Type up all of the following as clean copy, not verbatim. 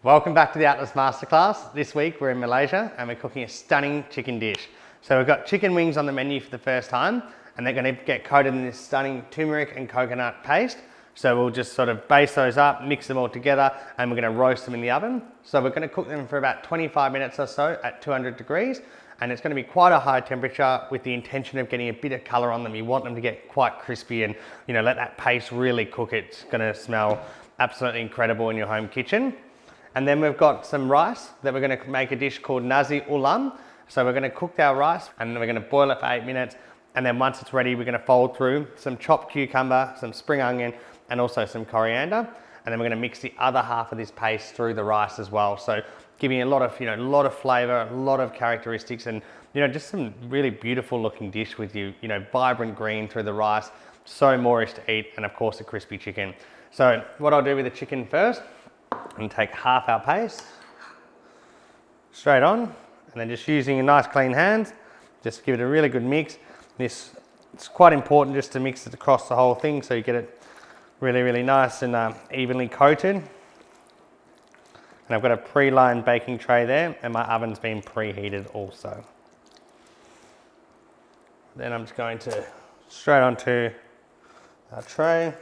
Welcome back to the Atlas Masterclass. This week we're in Malaysia and we're cooking a stunning chicken dish. So we've got chicken wings on the menu for the first time and they're going to get coated in this stunning turmeric and coconut paste. So we'll just sort of base those up, mix them all together, and we're going to roast them in the oven. So we're going to cook them for about 25 minutes or so at 200 degrees. And it's going to be quite a high temperature with the intention of getting a bit of color on them. You want them to get quite crispy and, let that paste really cook. It's going to smell absolutely incredible in your home kitchen. And then we've got some rice that we're going to make a dish called nasi ulum. So we're going to cook our rice and then we're going to boil it for 8 minutes. And then once it's ready, we're going to fold through some chopped cucumber, some spring onion, and also some coriander. And then we're going to mix the other half of this paste through the rice as well. So giving a lot of, a lot of flavor, a lot of characteristics, and just some really beautiful looking dish with vibrant green through the rice, so moorish to eat, and of course a crispy chicken. So what I'll do with the chicken first, and take half our paste straight on, and then just using a nice clean hands, just give it a really good mix. It's quite important just to mix it across the whole thing so you get it really nice and evenly coated. And I've got a pre-lined baking tray there and my oven's been preheated also. Then I'm just going to straight onto our tray.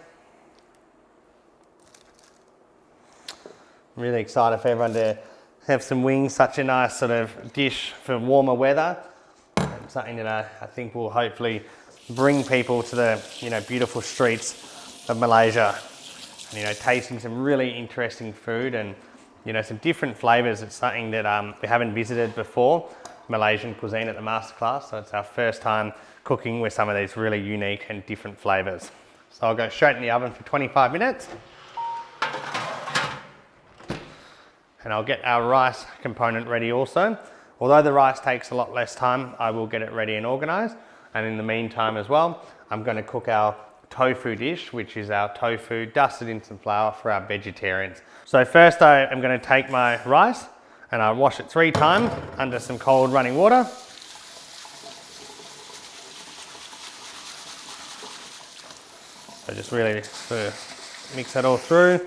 I'm really excited for everyone to have some wings, such a nice sort of dish for warmer weather. And something that I think will hopefully bring people to the beautiful streets of Malaysia. And, tasting some really interesting food and some different flavors. It's something that we haven't visited before, Malaysian cuisine at the Masterclass. So it's our first time cooking with some of these really unique and different flavors. So I'll go straight in the oven for 25 minutes. And I'll get our rice component ready also. Although the rice takes a lot less time, I will get it ready and organized. And in the meantime as well, I'm going to cook our tofu dish, which is our tofu dusted in some flour for our vegetarians. So first I'm going to take my rice and I'll wash it 3 times under some cold running water. So just really sort of mix that all through.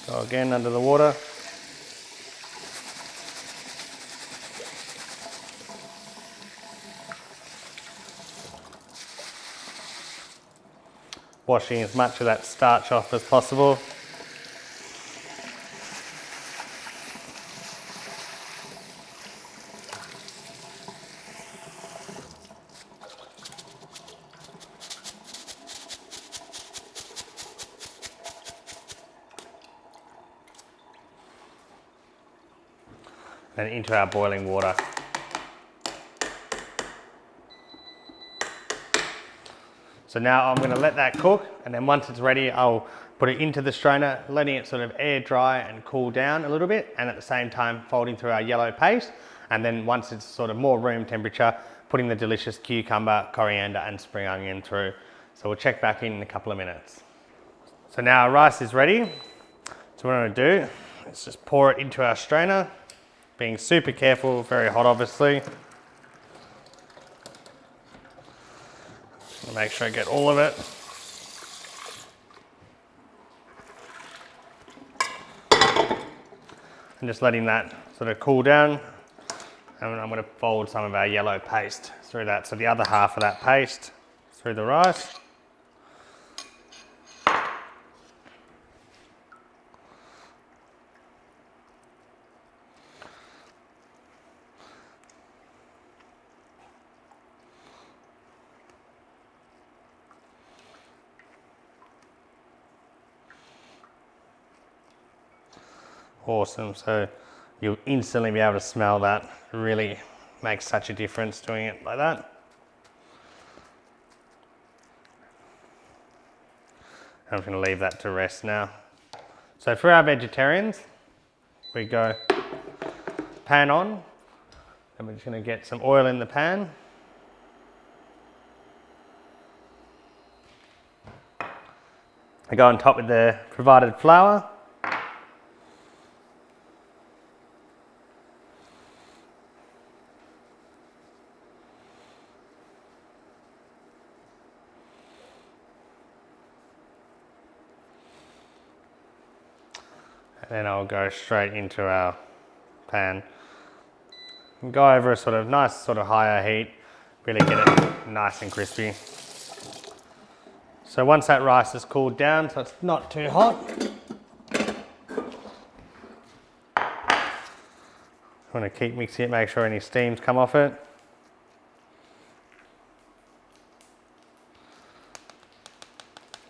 So again, under the water. Washing as much of that starch off as possible. And into our boiling water. So now I'm going to let that cook, and then once it's ready, I'll put it into the strainer, letting it sort of air dry and cool down a little bit, and at the same time folding through our yellow paste. And then once it's sort of more room temperature, putting the delicious cucumber, coriander, and spring onion through. So we'll check back in a couple of minutes. So now our rice is ready. So what I'm going to do is just pour it into our strainer. Being super careful, very hot obviously. Make sure I get all of it. And just letting that sort of cool down. And I'm going to fold some of our yellow paste through that. So the other half of that paste through the rice. Awesome, so you'll instantly be able to smell that. It really makes such a difference doing it like that. I'm just going to leave that to rest now. So for our vegetarians, we go pan on, and we're just going to get some oil in the pan. I go on top with the provided flour. Then I'll go straight into our pan. And go over a sort of nice sort of higher heat, really get it nice and crispy. So once that rice has cooled down, so it's not too hot, want to keep mixing it, make sure any steams come off it.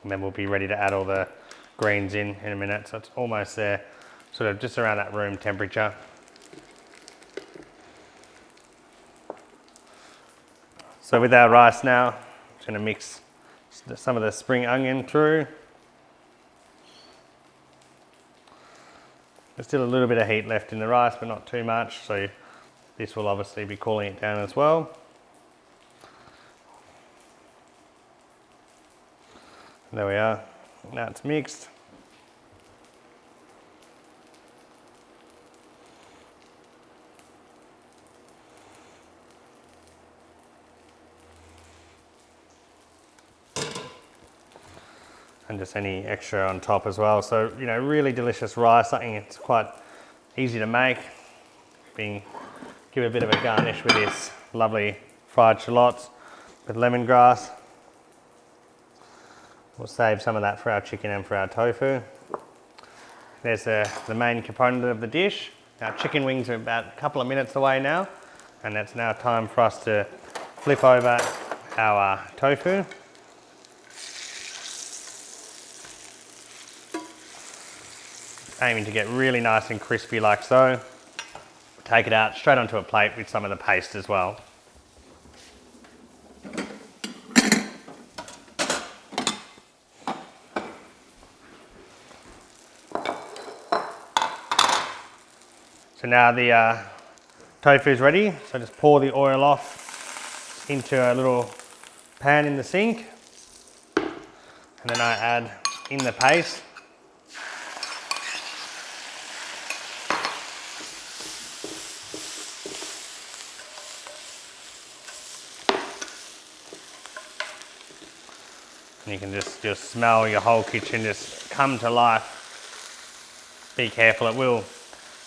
And then we'll be ready to add all the greens in a minute, so it's almost there, sort of just around that room temperature. So with our rice now, I'm just going to mix some of the spring onion through. There's still a little bit of heat left in the rice, but not too much, so this will obviously be cooling it down as well. There we are, now it's mixed. And just any extra on top as well. So, you know, really delicious rice, something it's quite easy to make. Give a bit of a garnish with this lovely fried shallots with lemongrass. We'll save some of that for our chicken and for our tofu. There's the main component of the dish. Our chicken wings are about a couple of minutes away now, and it's now time for us to flip over our tofu. Aiming to get really nice and crispy like so. Take it out straight onto a plate with some of the paste as well. So now the tofu is ready, so just pour the oil off into a little pan in the sink, and then I add in the paste. And you can just smell your whole kitchen just come to life. Be careful, it will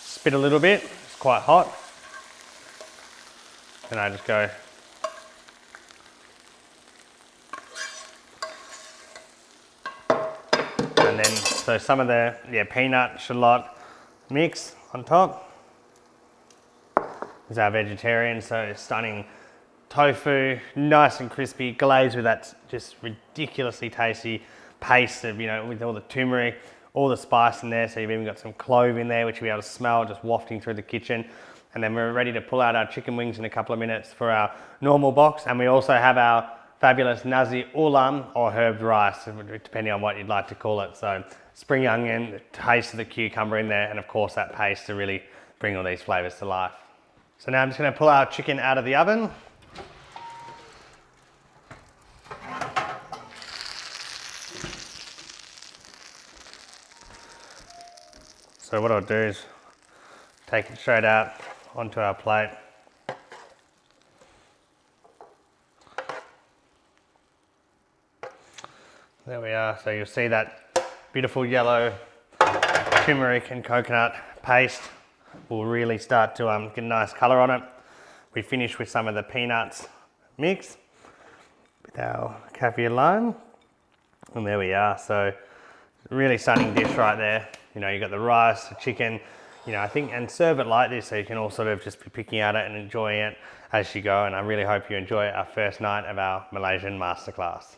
spit a little bit, it's quite hot. And I just go and then so some of the peanut shallot mix on top. This is our vegetarian, so stunning tofu, nice and crispy, glazed with that just ridiculously tasty paste of, you know, with all the turmeric, all the spice in there. So you've even got some clove in there, which you'll be able to smell just wafting through the kitchen. And then we're ready to pull out our chicken wings in a couple of minutes for our normal box. And we also have our fabulous nasi ulum or herbed rice, depending on what you'd like to call it. So spring onion, the taste of the cucumber in there, and of course that paste to really bring all these flavors to life. So now I'm just going to pull our chicken out of the oven. So what I'll do is take it straight out onto our plate. There we are. So you'll see that beautiful yellow turmeric and coconut paste will really start to get a nice colour on it. We finish with some of the peanuts mix with our kaffir lime. And there we are. So really stunning dish right there. You know, you got the rice, the chicken, you know, I think, and serve it like this so you can all sort of just be picking at it and enjoying it as you go. And I really hope you enjoy our first night of our Malaysian masterclass.